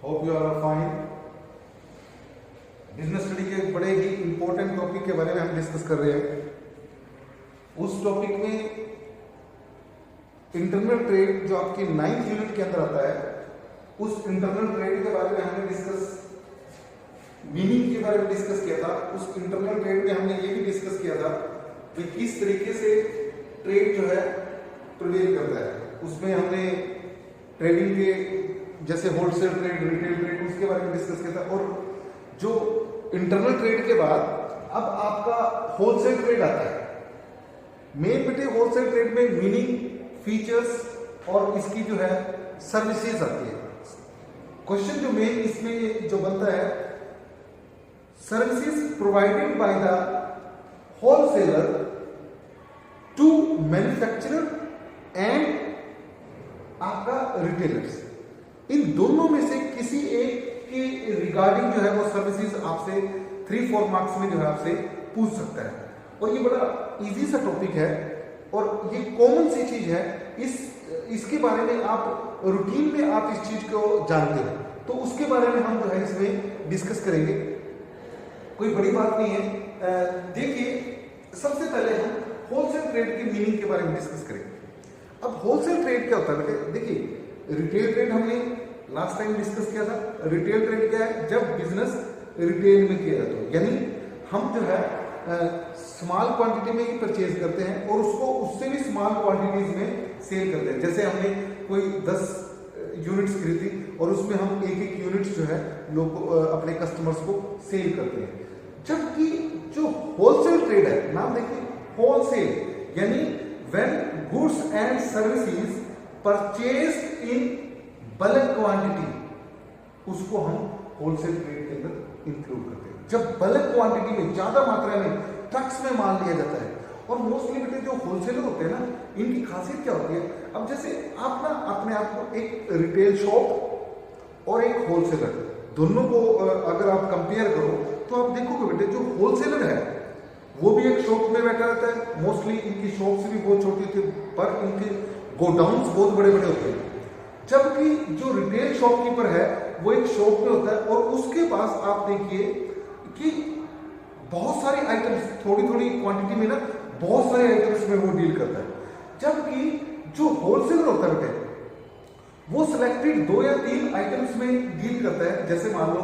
Hope you are fine. Business study के एक बड़े ही इंपॉर्टेंट टॉपिक के बारे में हम डिस्कस कर रहे हैं। उस टॉपिक में इंटरनल ट्रेड जो आपकी 9th यूनिट के अंदर आता है, उस इंटरनल ट्रेड के बारे में हमने डिस्कस, मीनिंग के बारे में डिस्कस किया था। उस इंटरनल ट्रेड में हमने ये भी डिस्कस किया था कि किस तरीके से ट्रेड जो है प्रिवेल करता है। उसमें हमने ट्रेडिंग के जैसे होलसेल ट्रेड, रिटेल ट्रेड, उसके बारे में डिस्कस किया था। और जो इंटरनल ट्रेड के बाद अब आपका होलसेल ट्रेड आता है। मेन बेटे होलसेल ट्रेड में मीनिंग, फीचर्स और इसकी जो है सर्विसेज आती है। क्वेश्चन जो मेन इसमें जो बनता है, services provided by the wholesaler to manufacturer and आपका रिटेलर्स, इन दोनों में से किसी एक के रिगार्डिंग जो है वो सर्विसेज आपसे 3-4 मार्क्स में जो है आपसे पूछ सकता है। और ये बड़ा इजी सा टॉपिक है और ये कॉमन सी चीज है। इसके बारे में आप रूटीन में आप इस चीज को जानते हो, तो उसके बारे में हम जो है इसमें डिस्कस करेंगे। कोई बड़ी बात नहीं है। देखिए, सबसे पहले हम होलसेल ट्रेड की मीनिंग के बारे में डिस्कस करेंगे। अब होलसेल ट्रेड क्या होता है बेटे? देखिए, रिटेल ट्रेड हमने लास्ट टाइम डिस्कस किया था। रिटेल ट्रेड क्या है? जब बिजनेस रिटेल में किया जाता है, यानी हम जो है स्मॉल क्वांटिटी में ही परचेज करते हैं और उसको उससे भी स्मॉल क्वांटिटीज में सेल करते हैं। जैसे हमने कोई 10 यूनिट्स खरीदी और उसमें हम एक यूनिट्स जो है लोग अपने कस्टमर्स को सेल करते हैं। जबकि जो होलसेल ट्रेड है, नाम देखिए होलसेल, यानी when goods and services purchased in bulk quantity, उसको हम होलसेल ट्रेड के अंदर इंक्लूड करते हैं। जब बल्क क्वांटिटी में, ज्यादा मात्रा में ट्रक्स में माल लिया जाता है। और मोस्टली बेटे जो होलसेलर होते हैं ना, इनकी खासियत क्या होती है? अब जैसे आप ना अपने आप को एक रिटेल शॉप और एक होलसेलर, दोनों को अगर आप कंपेयर करो तो आप देखोगे बेटे जो होलसेलर है वो भी एक शॉप में बैठा रहता है। मोस्टली इनकी शॉप्स भी बहुत छोटी होती है, पर इनके गोडाउन्स बहुत बड़े बड़े होते हैं। जबकि जो रिटेल शॉपकीपर है वो एक शॉप में होता है और उसके पास आप देखिए कि बहुत सारी आइटम्स, थोड़ी थोड़ी क्वांटिटी में ना बहुत सारे आइटम्स में वो डील करता है। जबकि जो होलसेलर होता है बेटे, वो सिलेक्टेड 2 या 3 आइटम्स में डील करता है। जैसे मान लो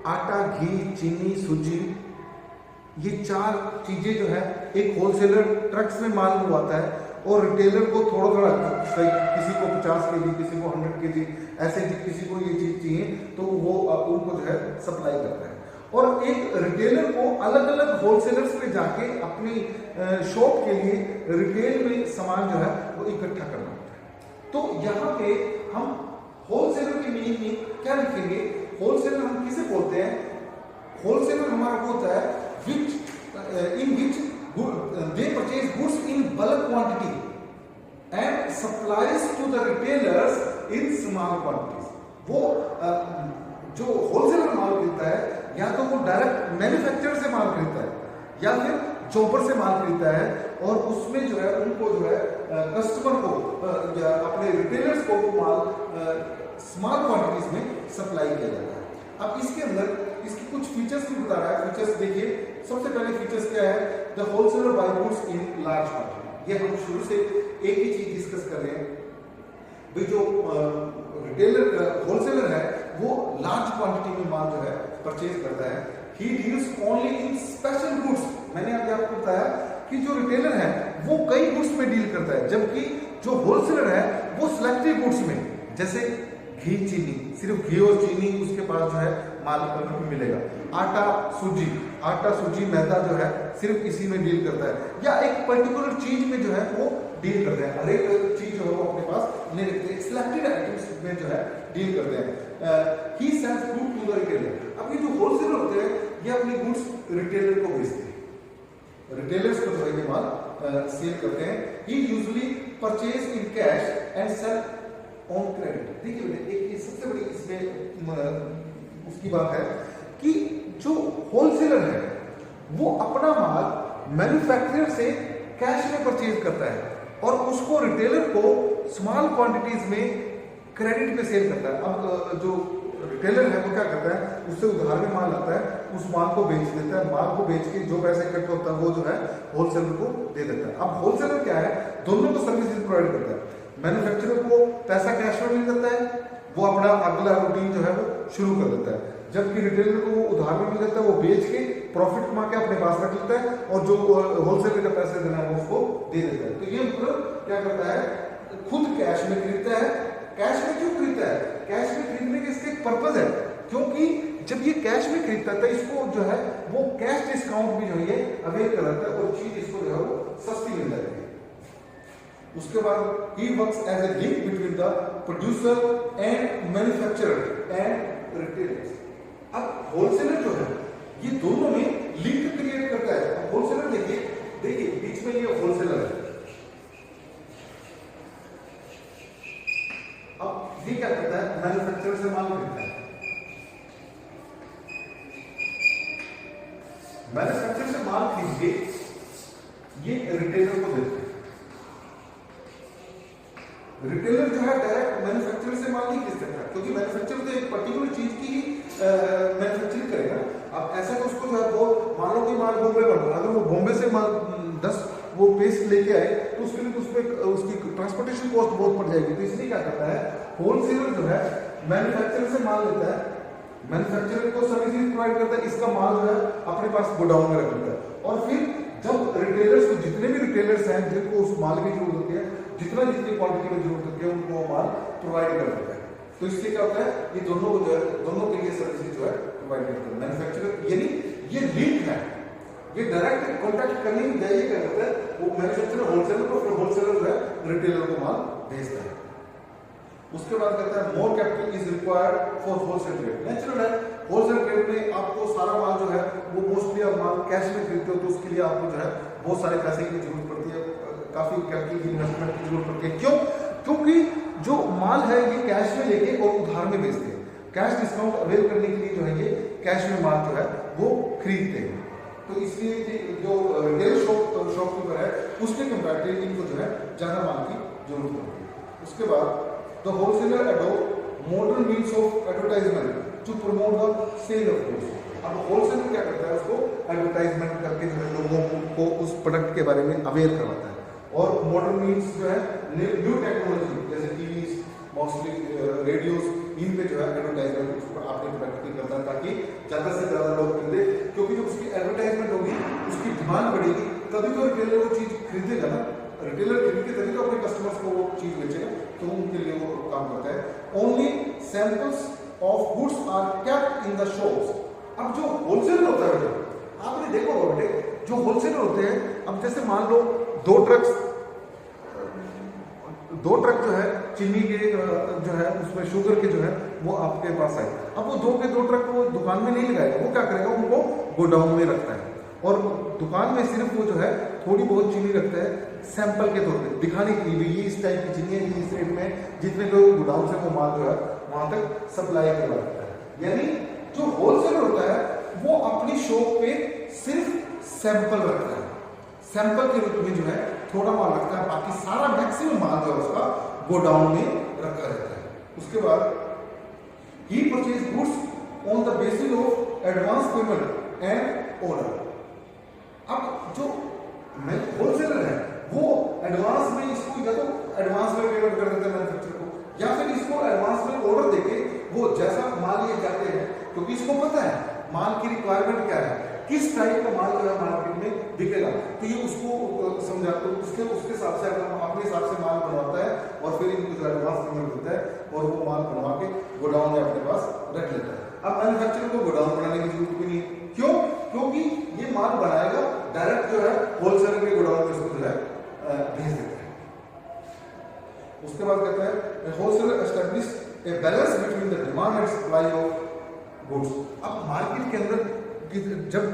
आटा, घी, चीनी, सूजी, ये 4 चीजें जो है एक होलसेलर ट्रक्स में माल मंगवाता है और रिटेलर को थोड़ा थोड़ा, किसी को 50 kg, किसी को 100 kg, ऐसे किसी को ये चीज चाहिए तो वो उनको जो है सप्लाई करता है। और एक रिटेलर को अलग अलग होलसेलर्स पे जाके अपनी शॉप के लिए रिटेल में सामान जो है वो इकट्ठा करना होता है। तो यहाँ पे हम होलसेलर की मीनिंग में क्या लिखेंगे? होलसेलर हम किसे बोलते हैं? होलसेलर हमारा वो होता है in which they purchase goods in bulk quantity and supplies to the retailers in small quantities. वो जो होलसेलर माल खरीदता है, या तो वो डायरेक्ट मैन्युफैक्चरर से माल खरीदता है या फिर चॉपर से माल खरीदता है और उसमें जो है उनको जो है कस्टमर को या अपने रिटेलर्स को वो माल स्मॉल क्वांटिटीज में सप्लाई किया जाता है। अब इसके अंदर इसकी कुछ फीचर्स भी बता रहा है। फीचर्स देखिए, सबसे पहले फीचर्स क्या है? The wholesaler buy goods in large quantity. ये हम शुरू से एक ही चीज डिस्कस कर रहे हैं भाई, जो रिटेलर होलसेलर है वो लार्ज क्वांटिटी में माल जो है परचेज करता है। He deals only in special goods. मैंने अभी आपको बताया कि जो रिटेलर है वो कई गुड्स में डील करता है, जबकि जो होलसेलर है वो सिलेक्टिव गुड्स में, जैसे घी, चीनी, सिर्फ घी और चीनी उसके पास जो है माल मिलेगा। आटा, सूजी, मैदा जो है सिर्फ इसी में डील करता है, या एक पर्टिकुलर चीज में जो है वो डील करते हैं। हर एक चीज जो है वो अपने पास नहीं रखते, सिलेक्टेड आइटम्स में जो है डील करते हैं। He sells good to the retailer. अब ये जो होलसेलर होते हैं ये अपनी गुड्स रिटेलर को बेचते हैं, रिटेलर्स को जो है ये माल सेल करते हैं। ही usually purchase in cash and sell on credit. देखिए एक सबसे बड़ी इसमें उसकी बात है कि जो होलसेलर है वो अपना माल मैन्युफैक्चरर से कैश में परचेज करता है और उसको रिटेलर को स्मॉल क्वांटिटीज में क्रेडिट पे सेल करता है। अब जो रिटेलर है वो क्या करता है, उससे उधार में माल आता है, उस माल को बेच देता है, माल को बेच के जो पैसा इकट्ठा होता है वो जो है होलसेलर को दे देता है। अब होलसेलर क्या है, दोनों को सर्विसेज प्रोवाइड करता है। मैन्युफैक्चरर को पैसा कैश में मिल जाता है, वो अपना अगला रूटीन जो है वो शुरू कर देता है, जबकि रिटेलर को वो उधार में मिल जाता है, वो बेच के प्रॉफिट कमा के अपने पास रख लेता है और जो होलसेलर का पैसा देना है वो उसको दे देता है। तो ये मतलब क्या करता है, खुद कैश में खरीदता है। कैश में क्यों खरीदता है, कैश में खरीदने के इसके एक पर्पज है, क्योंकि जब ये कैश में खरीदता है तो इसको जो है वो कैश डिस्काउंट भी जो है अवेल कर लेता है और चीज इसको जो है वो सस्ती मिल जाती है। उसके बाद ही works as a link between the producer and manufacturer and retailers. अब होलसेलर जो है ये दोनों में लिंक क्रिएट करता है। अब होलसेलर देखिए बीच में ये होलसेलर है, अब ये क्या करता है, मैन्युफैक्चरर से माल खरीदता है, मैन्युफैक्चरर से माल खरीद के ये रिटेलर को देते हैं। रिटेलर जो है डायरेक्ट मैन्युफैक्चरर से माल नहीं खरीद सकता, क्योंकि मैन्युफैक्चरर तो एक पर्टिकुलर चीज की ही मैन्युफैक्चरिंग करेगा। अब ऐसा तो उसको जो है वो मान लो कि माल बॉम्बे बन रहा है, अगर वो बॉम्बे से माल 10 वो पेस्ट लेके आए तो उसके लिए उसकी ट्रांसपोर्टेशन कॉस्ट बहुत पड़ जाएगी। तो इसलिए क्या करता है, होलसेलर जो है मैन्युफैक्चरर से माल लेता है, मैन्युफैक्चरर को सर्विसेज प्रोवाइड करता है, इसका माल जो है अपने पास गोडाउन में रख लेता है, और फिर जब रिटेलर्स को, जितने भी रिटेलर्स हैं जिनको उस माल की जरूरत होती है, जितनी क्वांटिटी में जरूरत होती है उनको माल प्रोवाइड कर देता है। तो इसलिए क्या होता है, ये दोनों को जो है दोनों के लिए सर्विसेज जो है प्रोवाइड करता है मैन्युफैक्चरर। यानी ये लिंक है, ये डायरेक्ट कॉन्टैक्ट करने की जरिए क्या करता है, वो मैन्युफैक्चरर होलसेलर को, फिर होलसेलर जो है रिटेलर को माल भेजता है। उसके बाद कहता है more capital is required for wholesale trade. Natural है, होलसेल ट्रेड में आपको सारा माल जो है वो मोस्टली आप माल कैश में खरीदते हो, तो उसके लिए आपको जो है बहुत सारे पैसे की जरूरत पड़ती है, काफी कैपिटल की इन्वेस्टमेंट की जरूरत पड़ती है। क्यों, क्योंकि जो माल है ये कैश में लेके और उधार में बेचते हैं, कैश डिस्काउंट अवेल करने के लिए जो है ये कैश में माल जो है वो खरीदते हैं। तो इसलिए जो रिटेल शॉपकीपर है उसके कंपैरेटिवली इनको जो है ज्यादा माल की जरूरत पड़ती है। उसके बाद the wholesaler adopt modern means of advertisement to promote the sale of goods. अब होलसेलर क्या करता है, उसको एडवर्टाइजमेंट करके जो है लोगों को उस प्रोडक्ट के बारे में अवेयर करवाता है। और मॉडर्न मीन्स जो है न्यू टेक्नोलॉजी जैसे टीवी, मोस्टली रेडियोस, इन पे जो है एडवर्टाइजमेंट आपने प्रोडक्ट की करता है ताकि ज्यादा से ज्यादा लोग खरीदे, क्योंकि जब उसकी एडवर्टाइजमेंट होगी उसकी डिमांड बढ़ेगी, तभी तो रिटेलर वो चीज खरीदेगा ना, रिटेलर खरीद के तभी तो अपने कस्टमर्स को वो चीज बेचेगा, तो उनके लिए वो काम करता है। Only samples of goods are kept in the shops. अब जो होलसेलर होता है बेटे, आपने देखो बेटे, जो होलसेलर होते हैं, अब जैसे मान लो दो ट्रक जो है चीनी के जो है उसमें शुगर के जो है वो आपके पास आए। अब वो दो ट्रक वो दुकान में नहीं लगाएगा, वो क्या करेगा, उनको गोडाउन में रखता है और दुकान में सिर्फ वो जो है थोड़ी बहुत चीनी रखता है सैंपल के तौर पे, दिखाने के लिए ये इस टाइप की चीनी है, इस रेट में, जितने लोग गोडाउन से वो माल जो है वहां तक सप्लाई करवा देता है। यानी जो होलसेलर होता है वो अपनी शॉप पे सिर्फ सैंपल रखता है, सैंपल के रूप में जो है थोड़ा माल रखता है, बाकी सारा मैक्सिमम माल जो है उसका गोडाउन में रखा रहता है। उसके बाद ही purchase goods on the basis of advance payment and order. अब जो होलसेलर है वो एडवांस में इसको या तो एडवांस में पेमेंट कर देता है मैन्युफैक्चरर को, या फिर इसको एडवांस में ऑर्डर देके वो जैसा माल ये जाते हैं, क्योंकि इसको पता है माल की रिक्वायरमेंट क्या है, किस टाइप का माल जो है मार्केट में बिकेगा, तो ये उसको समझाते उसके हिसाब से अपने हिसाब से माल बनवाता है और फिर इनको जो एडवांस पेमेंट देता है और वो माल बनवा के गोडाउन में अपने पास रख लेता है। अब मैन्युफैक्चरर को गोडाउन बनाने की जरूरत भी नहीं है, क्यों, क्योंकि ये माल बनाएगा डायरेक्ट जो है होलसेलर के गोडाउन में उसको जो है भेज देता है। उसके बाद कहता है wholesaler establish a balance between the demand and supply of goods. अब मार्केट के अंदर जब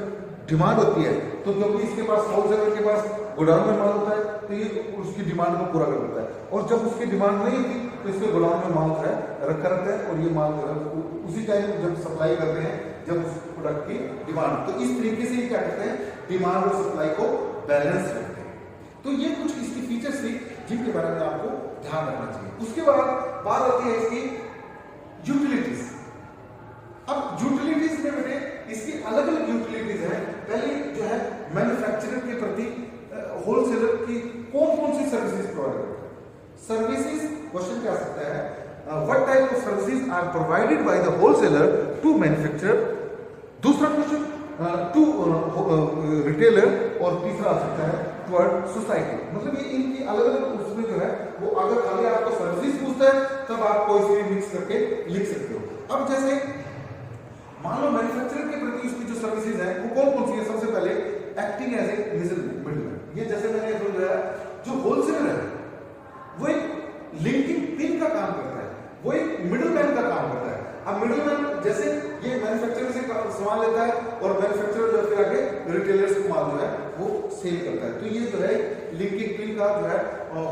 डिमांड होती है तो क्योंकि इसके पास होलसेलर के पास गोडाउन में माल होता है तो ये उसकी डिमांड को पूरा कर देता है, और जब उसकी डिमांड नहीं होती तो इसके गोडाउन में माल जो है रखा रहता है और ये माल जो है उसी टाइम जब सप्लाई करते हैं जब उस प्रोडक्ट की डिमांड, तो इस तरीके से क्या करते हैं, डिमांड और सप्लाई को बैलेंस रखते हैं। तो ये कुछ इसकी फीचर्स थी जिनके बारे में आपको ध्यान रखना चाहिए। उसके बाद बात आती है इसकी यूटिलिटीज। क्या आ सकता है, what type of services are provided by the wholesaler to manufacturer. दूसरा क्वेश्चन टू रिटेलर, और तीसरा आ सकता है टुवर्ड सोसाइटी। मतलब ये इनकी अलग अलग उसमें जो है वो अगर खाली आपको सर्विसेज पूछता है तब आप कोई सी मिक्स करके लिख सकते हो। अब जैसे मान लो मैन्युफैक्चरर के प्रति उसकी जो सर्विसेज है वो कौन कौन सी है, सबसे पहले एक्टिंग एज ए मिडलमैन। ये जैसे मैंने समझाया, जो होलसेलर है वो एक लिंकिंग पिन का काम करता है, वो एक मिडलमैन का काम करता है। अब मिडलमैन जैसे ये मैन्युफैक्चरर से सामान लेता है और मैन्युफैक्चरर जो फिर आगे रिटेलर्स को माल जो है वो सेल करता है। तो ये जो है लिंकिंग पिन का जो है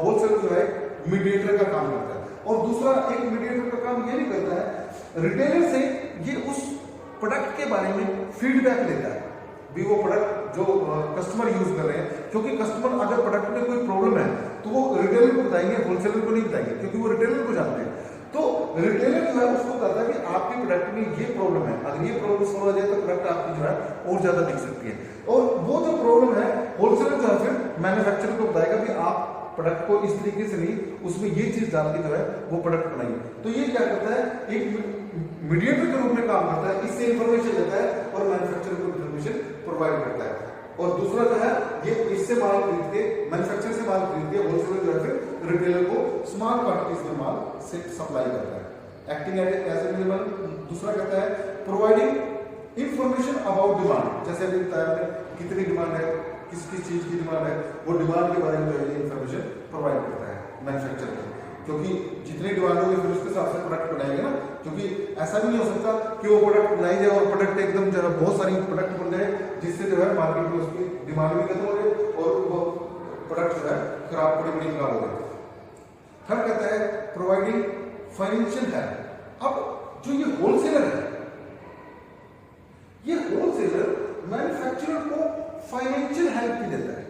होलसेलर जो है मीडिएटर का काम करता है। और दूसरा एक मीडिएटर का काम ये नहीं करता है, रिटेलर से ये उस प्रोडक्ट के बारे में फीडबैक लेता है भी वो प्रोडक्ट जो कस्टमर यूज कर रहे हैं, क्योंकि कस्टमर अगर प्रोडक्ट में कोई प्रॉब्लम है तो वो रिटेलर को बताएंगे, होलसेलर को नहीं बताएंगे, क्योंकि वो रिटेलर को जानते हैं। तो रिटेलर जो है उसको कहता है कि आपके प्रोडक्ट में ये प्रॉब्लम है, अगर ये प्रॉब्लम सॉल्व हो जाए तो प्रोडक्ट आपकी जो है और ज्यादा दिख सकती है। और वो जो प्रॉब्लम है होलसेलर जो है फिर मैन्युफैक्चरर को बताएगा कि आप प्रोडक्ट को इस तरीके से नहीं, उसमें ये चीज डाल के जो है वो प्रोडक्ट बनाइए। तो ये क्या करता है, एक मीडिएटर के रूप में काम करता है, इससे इंफॉर्मेशन लेता है और मैन्युफैक्चरर को इंफॉर्मेशन प्रोवाइड करता है। और दूसरा जो है ये इससे माल खरीद के मैन्युफैक्चरर से माल खरीद के होलसेलर जो है फिर रिटेलर को स्मॉल क्वांटिटीज में माल से सप्लाई करता है। Acting as a middleman. दूसरा कहता है प्रोवाइडिंग इंफॉर्मेशन अबाउट डिमांड, जैसे अभी बताया कितनी डिमांड है, किस किस चीज की डिमांड है, वो डिमांड के बारे में जो है इंफॉर्मेशन प्रोवाइड करता है मैन्युफैक्चरर को, क्योंकि जितनी डिमांड होगी फिर उसके हिसाब से प्रोडक्ट बनाएंगे ना। क्योंकि ऐसा भी नहीं हो सकता कि वो प्रोडक्ट बनाई जाए और प्रोडक्ट एकदम जो है बहुत सारी प्रोडक्ट बन जाए जिससे जो है मार्केट में उसकी डिमांड भी खत्म हो जाए और वो प्रोडक्ट जो है खराब बड़ी खराब हो जाए। थर्ड कहता है प्रोवाइडिंग फाइनेंशियल हेल्प। अब जो ये होलसेलर है, ये होलसेलर मैन्युफैक्चरर को फाइनेंशियल हेल्प भी देता है।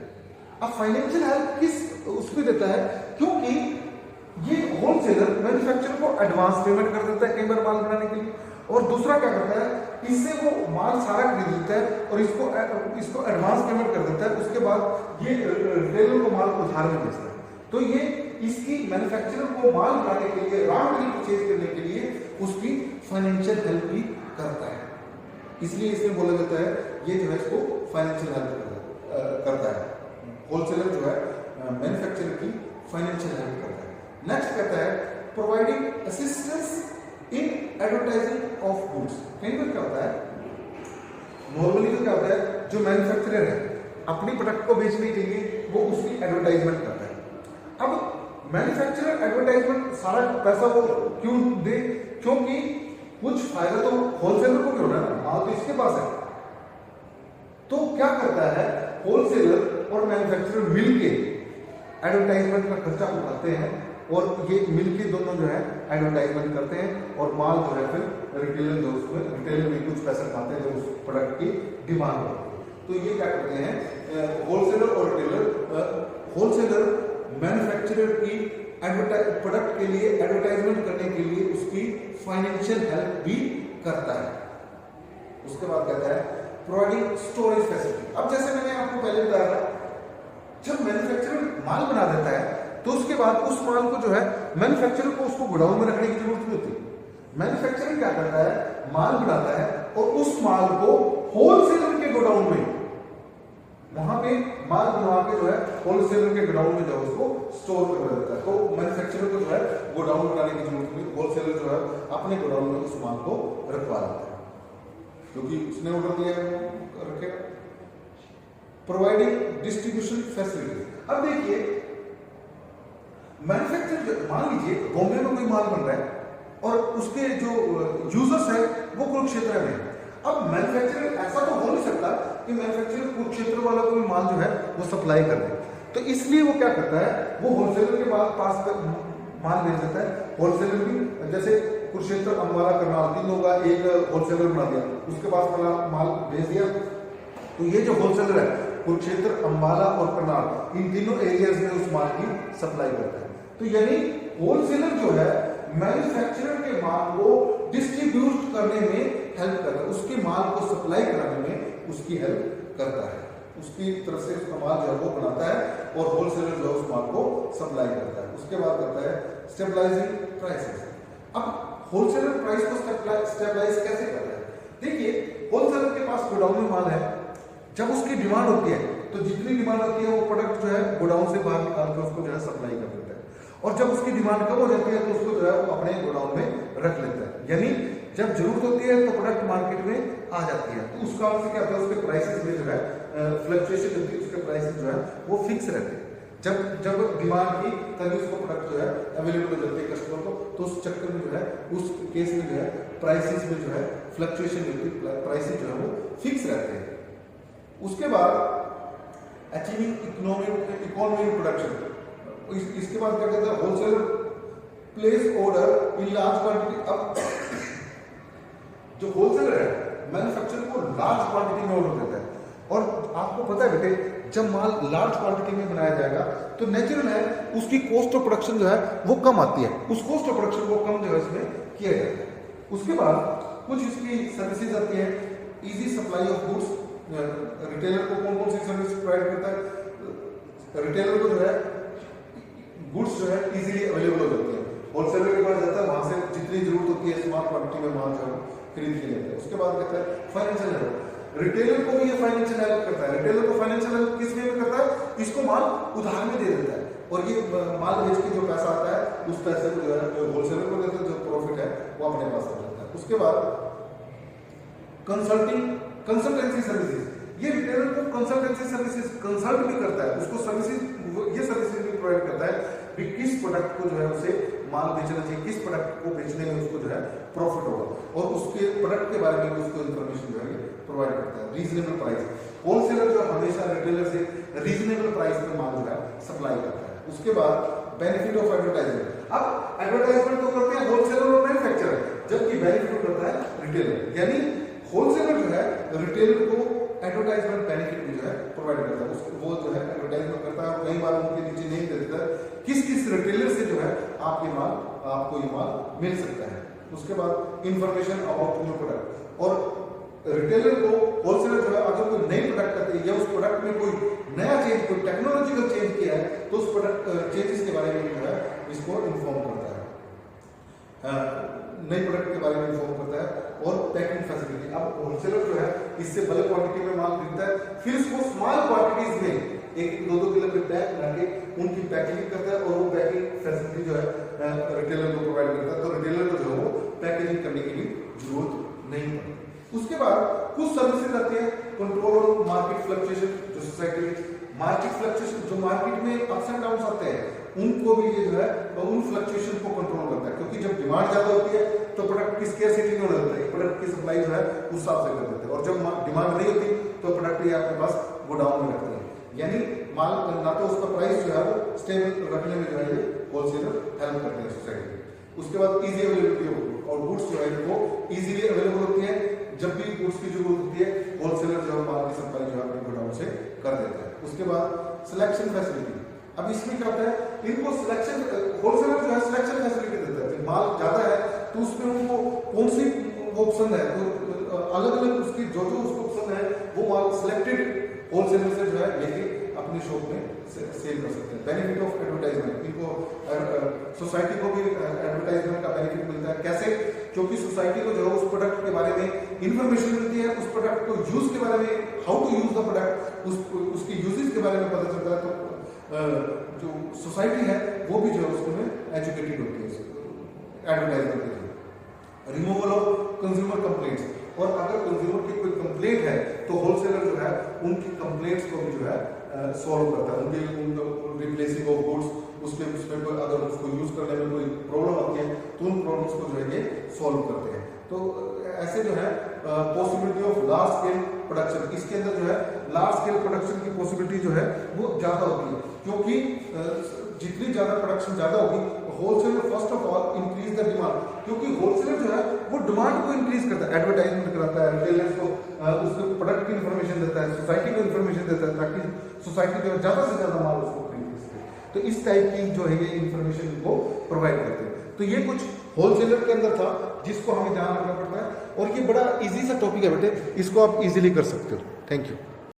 अब फाइनेंशियल हेल्प किस उसमें देता है, क्योंकि ये होलसेलर मैन्युफैक्चरर को एडवांस पेमेंट कर देता है कई बार माल बनाने के लिए, और दूसरा क्या करता है, इससे वो माल सारा खरीद लेता है और इसको एडवांस पेमेंट कर देता है। उसके बाद ये रिटेलर को माल उधार में बेचता है। तो ये इसकी मैन्युफैक्चरर को माल बनाने के लिए, रॉ मटेरियल परचेज करने के लिए उसकी फाइनेंशियल हेल्प भी करता है। इसलिए इसमें बोला जाता है ये जो है इसको फाइनेंशियल हेल्प करता है। होलसेलर जो है मैन्युफैक्चरर की फाइनेंशियल हेल्प करता है। नेक्स्ट कहता है providing assistance in advertising of goods. कहीं पर क्या होता है, नॉर्मली तो क्या होता है, जो मैन्युफैक्चरर है अपनी प्रोडक्ट को बेचने के लिए वो उसकी एडवर्टाइजमेंट करता है। अब मैन्युफैक्चरर एडवर्टाइजमेंट सारा पैसा वो क्यों दे, क्योंकि कुछ फायदा तो होलसेलर को भी होना है, माल तो इसके पास है। तो क्या करता है, होलसेलर और मैन्युफैक्चरर मिलके एडवर्टाइजमेंट का खर्चा उठाते हैं और ये मिलके दोनों जो है एडवर्टाइजमेंट करते हैं और माल जो है फिर रिटेलर जो उसमें रिटेलर में कुछ पैसा खाते हैं जो उस प्रोडक्ट की डिमांड होती है। तो ये क्या करते हैं होलसेलर और रिटेलर, होलसेलर मैन्युफैक्चरर की प्रोडक्ट के लिए एडवर्टाइजमेंट करने के लिए उसकी फाइनेंशियल हेल्प भी करता है। उसके बाद कहता है प्रोवाइडिंग स्टोरेज फैसिलिटी। अब जैसे मैंने आपको पहले बताया था, जब मैन्युफैक्चरर माल बना देता है तो उसके बाद उस माल को जो है मैन्युफैक्चरर को उसको गोडाउन में रखने की जरूरत नहीं होती। मैन्युफैक्चरर क्या करता है, माल बनाता है और उस माल को होलसेलर के गोडाउन में, वहां पे माल बनवा के जो है होलसेलर के गोडाउन में जो है उसको स्टोर कर देता है। तो मैन्युफैक्चरर को जो है गोडाउन बनाने की जरूरत नहीं, होलसेलर जो है अपने गोडाउन में उस माल को रखवा देता है क्योंकि उसने ऑर्डर दिया रखेगा। Providing distribution facility. अब देखिए मैन्युफैक्चरर, मान लीजिए बॉम्बे में कोई माल बन रहा है और उसके जो यूजर्स है वो कुरुक्षेत्र में। अब मैन्युफैक्चरर ऐसा तो हो नहीं सकता कि मैन्युफैक्चरर कुरुक्षेत्र वाला कोई माल जो है वो सप्लाई कर दे, तो इसलिए वो क्या करता है, वो होलसेलर के पास माल भेज देता है। होलसेलर भी जैसे कुरुक्षेत्र, अम्बाला, करनाल, तीन लोग का एक होलसेलर बना दिया, उसके पास वाला माल भेज दिया। तो ये जो होलसेलर है कुरुक्षेत्र, अम्बाला और करनाल, इन तीनों एरियाज में उस माल की सप्लाई करता है। तो यानी होलसेलर जो है मैन्युफैक्चरर के माल को डिस्ट्रीब्यूट करने में हेल्प करता है, उसके माल को सप्लाई कराने में उसकी हेल्प करता है, उसकी तरफ से उसका माल जो है वो बनाता है और होलसेलर जो है उस माल को सप्लाई करता है। उसके बाद करता है स्टेबलाइजिंग प्राइसेस। अब होलसेलर प्राइस को स्टेबलाइज कैसे करता है? देखिए, होलसेलर के पास गोडाउन में माल है, जब उसकी डिमांड होती है तो जितनी डिमांड होती है वो प्रोडक्ट जो है गोडाउन से बाहर निकाल कर उसको जो है सप्लाई कर देता है, और जब उसकी डिमांड कम हो जाती है तो उसको जो है वो अपने गोडाउन में रख लेता है। यानी जब जरूरत होती है तो प्रोडक्ट मार्केट में आ जाती है, तो उस कारण से क्या होता है, उसके प्राइसेस में जो है फ्लक्चुएशन होती है, उसके प्राइसेस जो है वो फिक्स रहते हैं। जब डिमांड की तभी उसको प्रोडक्ट जो है अवेलेबल हो जाती है कस्टमर को, तो उस चक्कर में जो है उस केस में जो है प्राइसेस में जो है फ्लक्चुएशन होती है, प्राइसेस जो है वो फिक्स रहते हैं। उसके बाद अचीविंग इकोनॉमी प्रोडक्शन, इसके बाद क्या कहते हैं, wholesaler place order in large quantity. अब जो होलसेलर है मैन्युफैक्चरर को लार्ज क्वांटिटी में ऑर्डर देता है, और आपको पता है बेटे जब माल लार्ज क्वांटिटी में बनाया जाएगा तो नेचुरल है उसकी कॉस्ट ऑफ प्रोडक्शन जो है वो कम आती है, उस कॉस्ट ऑफ प्रोडक्शन को कम जो है इसमें किया जाता है। उसके बाद कुछ इसकी सर्विसेज आती है, easy supply of goods. Retailer को कौन कौन सी सर्विस प्रोवाइड करता है? रिटेलर को जो है गुड्स जो है इजीली अवेलेबल हो जाती है, होलसेलर के पास जाता है, वहां से जितनी जरूरत होती है स्मॉल क्वांटिटी में माल जो है खरीद के लेते हैं। उसके बाद कहता है फाइनेंशियल हेल्प, रिटेलर को भी ये फाइनेंशियल हेल्प करता है। रिटेलर को फाइनेंशियल हेल्प किस वे में करता है? इसको माल उधार में दे देता है, और ये माल बेच के जो पैसा आता है उस पैसे को जो है होलसेलर को देता है, जो प्रॉफिट है वो अपने पास आ जाता है। उसके बाद कंसल्टेंसी सर्विसेज, ये रिटेलर को कंसल्टेंसी सर्विसेज कंसल्ट भी करता है, उसको सर्विसेज ये सर्विसेज भी प्रोवाइड करता है कि किस प्रोडक्ट को जो है उसे माल बेचना चाहिए, किस प्रोडक्ट को बेचने में उसको जो है प्रॉफिट होगा, और उसके प्रोडक्ट के बारे में उसको इन्फॉर्मेशन जो है प्रोवाइड करता है। रीजनेबल प्राइस, होलसेलर जो हमेशा रिटेलर से रीजनेबल प्राइस पे माल जो है सप्लाई करता है। उसके बाद बेनिफिट ऑफ एडवर्टाइजमेंट, अब एडवर्टाइजमेंट तो करते हैं होलसेलर और मैन्युफैक्चरर, जबकि बेनिफिट करता है रिटेलर। यानी होलसेलर जो है रिटेलर को एडवर्टाइजमेंट बेनिफिट भी जो है प्रोवाइड करता है, उसको वो जो है एडवर्टाइजमेंट करता है, कई बार उनके नीचे नहीं दे देता किस किस रिटेलर से जो है आपको ये माल मिल सकता है। उसके बाद इंफॉर्मेशन अबाउट न्यू प्रोडक्ट, और रिटेलर को होलसेलर जो है अगर कोई नई प्रोडक्ट करते हैं या उस प्रोडक्ट में कोई नया चेंज, कोई टेक्नोलॉजिकल चेंज किया है तो उस प्रोडक्ट चेंजेस के बारे में जो है इसको इन्फॉर्म करता है, नई प्रोडक्ट के बारे में इन्फॉर्म करता है। और पैकिंग फैसिलिटी, अब होलसेलर जो है इससे बल्क क्वांटिटी में माल खरीदता है, फिर इसको स्मॉल क्वांटिटीज में 1-2 किलो के बैग बना के उनकी पैकिंग करता है, और वो पैकिंग फैसिलिटी जो है रिटेलर को प्रोवाइड करता है, तो रिटेलर को जो है वो पैकेजिंग करने की भी जरूरत नहीं पड़ती। उसके बाद कुछ सर्विसेज आती है, कंट्रोल ऑन मार्केट फ्लक्चुएशन, जो सोसाइटी मार्केट फ्लक्चुएशन, जो मार्केट में अप्स एंड डाउन्स आते हैं उनको भी ये जो है उन फ्लक्चुएशन को कंट्रोल करता है, क्योंकि जब डिमांड ज्यादा होती है तो प्रोडक्ट की स्केर्सिटी नहीं होता है, प्रोडक्ट की सप्लाई जो है उस हिसाब से कर देते हैं, और जब डिमांड नहीं होती तो प्रोडक्ट ये आपके पास गोडाउन में रखते हैं। यानी माल ना तो उसका प्राइस जो है वो स्टेबल रखने में जो है ये होलसेलर हेल्प करते हैं सोसाइटी। उसके बाद इजी अवेलेबिलिटी ऑफ गुड्स, और गुड्स जो है वो इजीली अवेलेबल होती है, जब भी गुड्स की जरूरत होती है होलसेलर जो है माल की सप्लाई जो है अपने गोडाउन से कर देता है। उसके बाद सिलेक्शन फैसिलिटी, अब इसमें क्या होता है, इनको सिलेक्शन होलसेलर जो है सिलेक्शन फैसिलिटी देता है, माल ज्यादा है तो उसमें उनको कौन सी वो पसंद है, तो अलग अलग उसकी जो उसको पसंद है वो माल सिलेक्टेड होलसेलर से जो है लेके अपनी शॉप में सेल कर सकते हैं। बेनिफिट ऑफ एडवर्टाइजमेंट, इनको सोसाइटी को भी एडवर्टाइजमेंट का बेनिफिट मिलता है। कैसे? क्योंकि सोसाइटी को जो है उस प्रोडक्ट के बारे में इंफॉर्मेशन मिलती है, उस प्रोडक्ट को यूज के बारे में, how to use the product, उसकी यूजेस के बारे में पता चलता है, तो जो सोसाइटी है वो भी जो है उसमें एजुकेटेड होती है एडवर्टाइजमेंट के लिए। रिमूवल ऑफ कंज्यूमर कंप्लेंट्स, और अगर कंज्यूमर की कोई कंप्लेंट है तो होलसेलर जो है उनकी कंप्लेंट्स को भी जो है सॉल्व करता है, उनके रिप्लेसिंग ऑफ गुड्स, उसमें कोई अगर उसको यूज करने में कोई प्रॉब्लम आती है तो उन प्रॉब्लम्स को जो है ये सॉल्व करते हैं। तो ऐसे जो है possibility of large scale production, इसके अंदर जो है लार्ज स्केल प्रोडक्शन की पॉसिबिलिटी जो है वो ज्यादा होती है, क्योंकि जितनी ज्यादा प्रोडक्शन ज्यादा होगी wholesaler first of all increase the demand, क्योंकि होलसेलर जो है वो डिमांड को इंक्रीज करता है, एडवर्टाइजमेंट कराता है, रिटेलर्स को उसको प्रोडक्ट की इन्फॉर्मेशन देता है, सोसाइटी को इन्फॉर्मेशन देता है, ताकि सोसाइटी जो है ज्यादा से ज्यादा माल उसको खरीद सके। तो इस टाइप की जो है ये इन्फॉर्मेशन को प्रोवाइड करते हैं। तो ये कुछ होलसेलर के अंदर था जिसको हमें ध्यान रखना पड़ता है, और ये बड़ा इजी सा टॉपिक है बेटे, इसको आप इजीली कर सकते हो। Thank you.